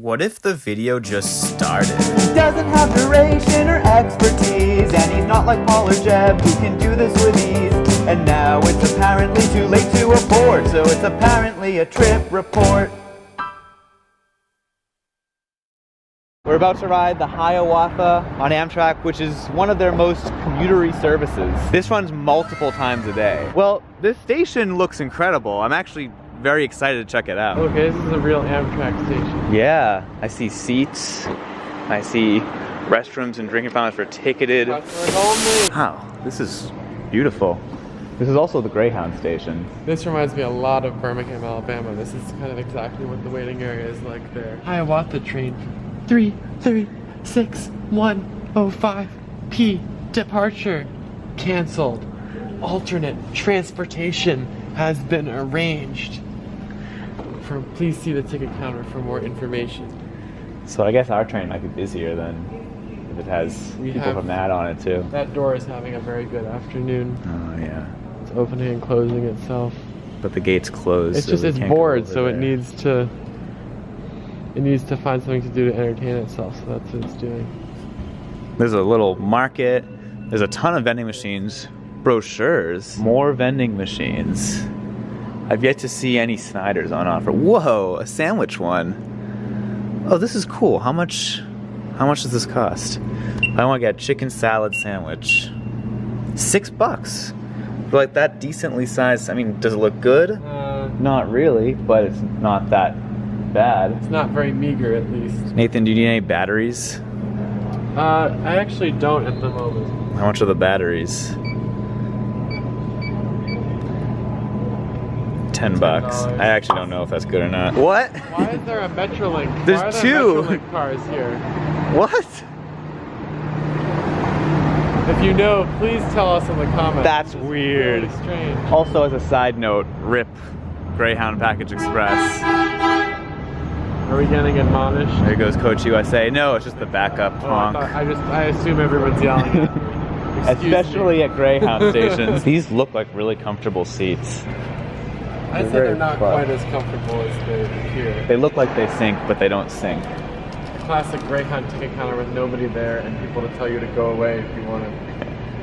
What if the video just started? He doesn't have duration or expertise, and he's not like Paul or Jeb who can do this with ease. And now it's apparently too late to abort, so it's apparently a trip report. We're about to ride the Hiawatha on Amtrak, which is one of their most commutery services. This runs multiple times a day. Well, this station looks incredible. I'm actually very excited to check it out. Okay, this is a real Amtrak station. Yeah, I see seats. I see restrooms and drinking fountains for ticketed. Wow, this is beautiful. This is also the Greyhound station. This reminds me a lot of Birmingham, Alabama. This is kind of exactly what the waiting area is like there. Hiawatha train 336-105 P departure canceled. Alternate transportation has been arranged. Please see the ticket counter for more information. So I guess our train might be busier than if it has people from that on it too. That door is having a very good afternoon. Oh yeah. It's opening and closing itself. But the gate's closed. It's so just, it's bored, so there. it needs to find something to do to entertain itself, so that's what it's doing. There's a little market. There's a ton of vending machines, brochures, more vending machines. I've yet to see any Snyder's on offer. Whoa, a sandwich one. Oh, this is cool. How much does this cost? I want to get a chicken salad sandwich. $6. But like that decently sized, I mean, does it look good? Not really, but it's not that bad. It's not very meager, at least. Nathan, do you need any batteries? I actually don't at the moment. How much are the batteries? $10. I actually don't know if that's good or not. What? Why is there a Metrolink? There's Why are there two Metrolink cars here? What? If you know, please tell us in the comments. That's weird. Really strange. Also, as a side note, RIP Greyhound Package Express. Are we getting admonished? There goes Coach USA. No, it's just the backup honk. I assume everyone's yelling at me. Especially at Greyhound stations. These look like really comfortable seats. I'd say they're not quite as comfortable as they appear. They look like they sink, but they don't sink. Classic Greyhound ticket counter with nobody there and people to tell you to go away if you want to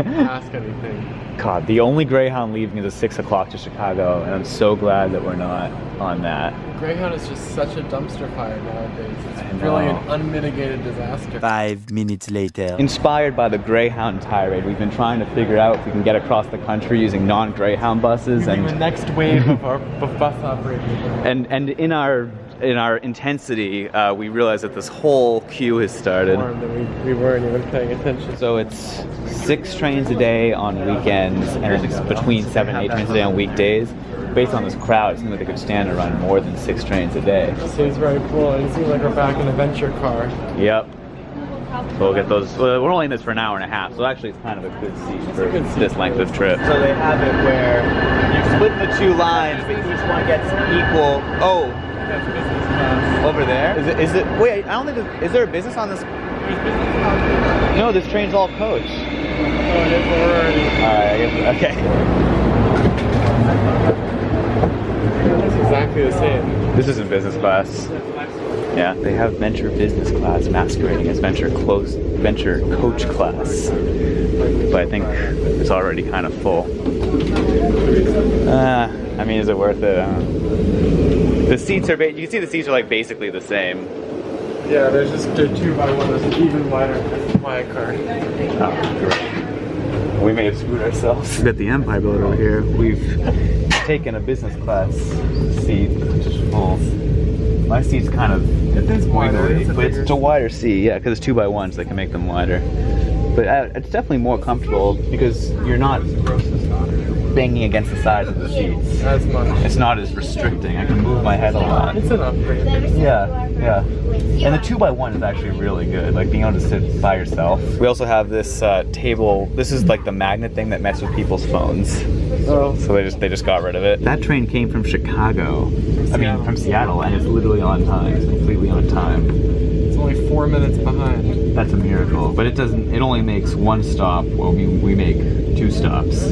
ask anything. God, the only Greyhound leaving is at 6 o'clock to Chicago, and I'm so glad that we're not on that. Greyhound is just such a dumpster fire nowadays. It's really an unmitigated disaster. 5 minutes later. Inspired by the Greyhound tirade, we've been trying to figure out if we can get across the country using non-Greyhound buses. And the next wave of bus operators. And in our intensity, we realized that this whole queue has started. We weren't even paying attention. So it's 6 trains a day on weekends, and it's between 7 and 8 trains a day on weekdays. Based on this crowd, it seems like they could stand to run more than 6 trains a day. It seems very cool. It seems like we're back in a venture car. Yep. So we'll get those. Well, we're only in this for an hour and a half, so actually it's kind of a good seat for this length of trip. So they have it where you split the 2 lines, but each one gets equal. Oh. That's business class. Over there? Is it? Wait, I don't think. Is there a business on this? There's business class. No, this train's all coach. Oh, it is already. Alright, I guess. Okay. It's exactly the same. This isn't business class. Yeah, they have venture business class masquerading as venture coach class. But I think it's already kind of full. I mean, is it worth it? The seats are, you can see the seats are like basically the same. Yeah, they're 2x1, there's an even wider quiet car. Oh, great. We may have screwed ourselves. We've got the Empire Builder over here. We've taken a business class seat, which is full. My seat's kind of wider, but it's a wider seat, yeah, because it's 2x1s, so they can make them wider. But it's definitely more comfortable because you're not banging against the sides of the seats. As much. It's not as restricting. I can move my head a lot. It's an upgrade. Yeah. And the 2x1 is actually really good, like being able to sit by yourself. We also have this table. This is like the magnet thing that messes with people's phones. Oh. So they just got rid of it. That train came from Chicago. From Seattle, and it's literally on time. It's completely on time. It's only 4 minutes behind. That's a miracle. But it only makes 1 stop. Well, we make 2 stops.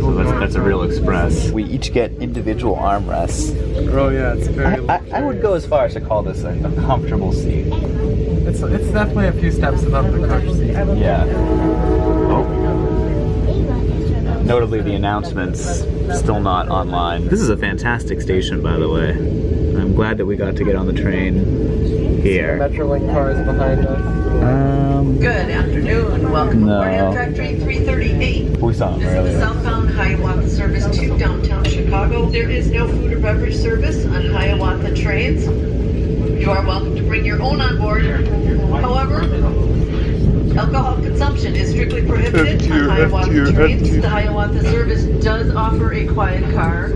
So that's a real express. We each get individual armrests, Oh yeah, it's very. I would go as far as to call this a comfortable seat. It's definitely a few steps above the coach seat. Yeah. Oh. Notably, the announcements still not online. This is a fantastic station, by the way. I'm glad that we got to get on the train here. Metrolink cars behind us. Good afternoon. Welcome aboard Amtrak train 338. We saw them This is earlier. the southbound Hiawatha service to downtown Chicago. There is no food or beverage service on Hiawatha trains. You are welcome to bring your own on board. However, alcohol consumption is strictly prohibited on Hiawatha trains. The Hiawatha service does offer a quiet car.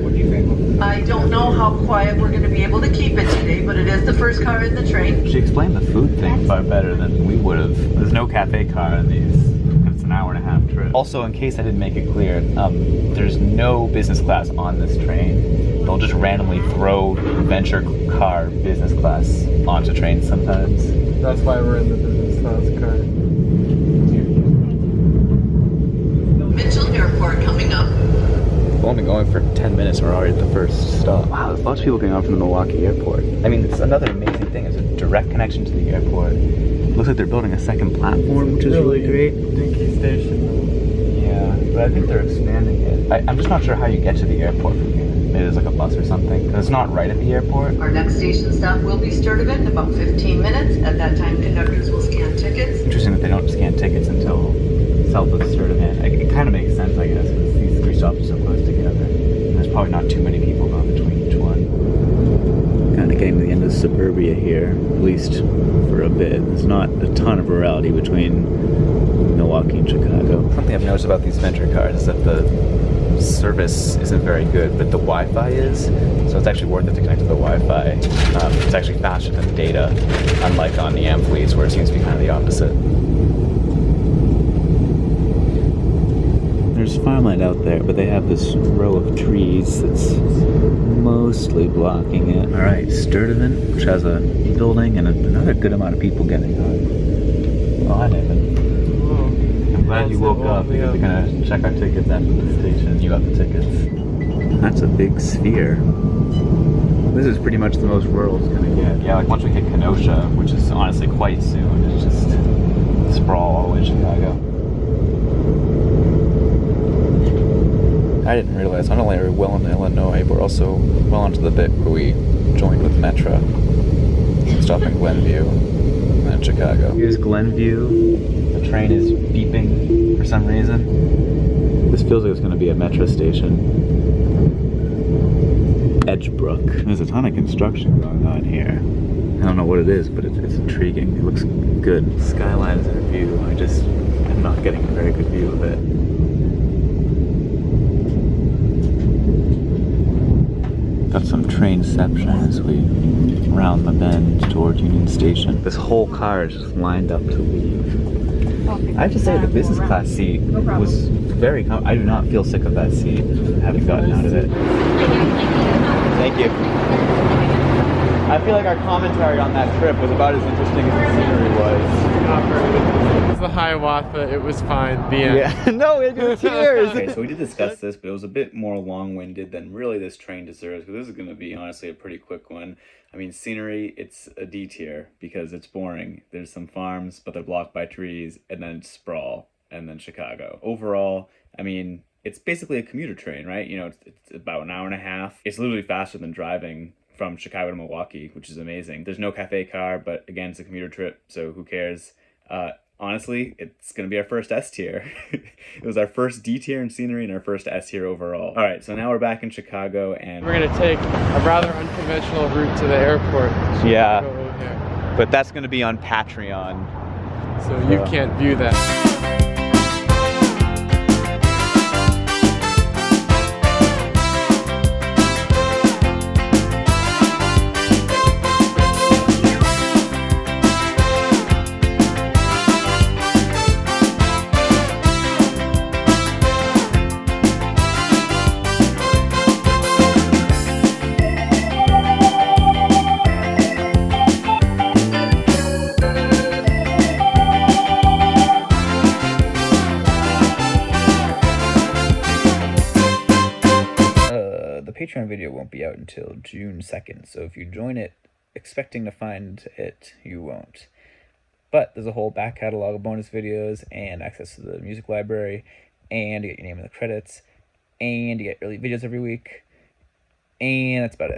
I don't know how quiet we're going to be able to keep it today, but it is the first car in the train. She explained the food thing far better than we would have. There's no cafe car in these. It's an hour-and-a-half trip. Also, in case I didn't make it clear, there's no business class on this train. They'll just randomly throw venture car business class onto trains sometimes. That's why we're in the business class car. Mitchell Airport coming up. We're only going for 10 minutes and we're already at the first stop. Wow, there's lots of people getting off from the Milwaukee airport. I mean, it's another amazing thing. It's a direct connection to the airport. Looks like they're building a second platform, which is really great. Dinky station. Yeah, but I think they're expanding it. I'm just not sure how you get to the airport from here. Maybe there's like a bus or something, because it's not right at the airport. Our next station stop will be Sturtevant in about 15 minutes. At that time, conductors will scan tickets. Interesting that they don't scan tickets until south of Sturtevant. It kind of makes sense, I guess, because these three stops are so close together. And there's probably not too many people going between each one. Kind of getting to the end of suburbia here, at least for a bit. There's not a ton of virality between Milwaukee and Chicago. Something I've noticed about these venture cars is that the service isn't very good, but the Wi-Fi is, so it's actually worth it to connect to the Wi-Fi. It's actually faster than data, unlike on the AM fleets where it seems to be kind of the opposite. There's farmland out there, but they have this row of trees that's mostly blocking it. Alright, Sturtevant, which has a building and another good amount of people getting on. Oh, hi Nathan. I'm glad you woke up because we're gonna check our tickets after the station. You got the tickets. That's a big sphere. This is pretty much the most rural it's gonna get. Yeah, like once we hit Kenosha, which is honestly quite soon, it's just sprawl all the way to Chicago. I didn't realize not only are we well into Illinois, but we're also well into the bit where we joined with Metra. Stop in Glenview and Chicago. Here's Glenview. The train is beeping for some reason. This feels like it's going to be a Metra station. Edgebrook. There's a ton of construction going on here. I don't know what it is, but it's intriguing. It looks good. Skyline is in view. I'm not getting a very good view of it. Got some trainception as we round the bend toward Union Station. This whole car is just lined up to leave. I have to say the business class seat was very comfortable. I do not feel sick of that seat, having gotten out of it. Thank you. I feel like our commentary on that trip was about as interesting as the scenery was. Not very good. It was the Hiawatha. It was fine. The end. Yeah. No, it was tears. Okay, so we did discuss this, but it was a bit more long-winded than really this train deserves, because this is going to be, honestly, a pretty quick one. I mean, scenery, it's a D tier, because it's boring. There's some farms, but they're blocked by trees, and then sprawl, and then Chicago. Overall, I mean, it's basically a commuter train, right? You know, it's about an hour and a half. It's literally faster than driving from Chicago to Milwaukee, which is amazing. There's no cafe car, but again, it's a commuter trip, so who cares? Honestly, it's going to be our first S tier. It was our first D tier in scenery and our first S tier overall. All right, so now we're back in Chicago, and We're going to take a rather unconventional route to the airport. Yeah. Chicago, but that's going to be on Patreon. so you can't view that. Patreon video won't be out until June 2nd, so if you join it expecting to find it, you won't. But there's a whole back catalog of bonus videos and access to the music library, and you get your name in the credits, and you get early videos every week, and that's about it.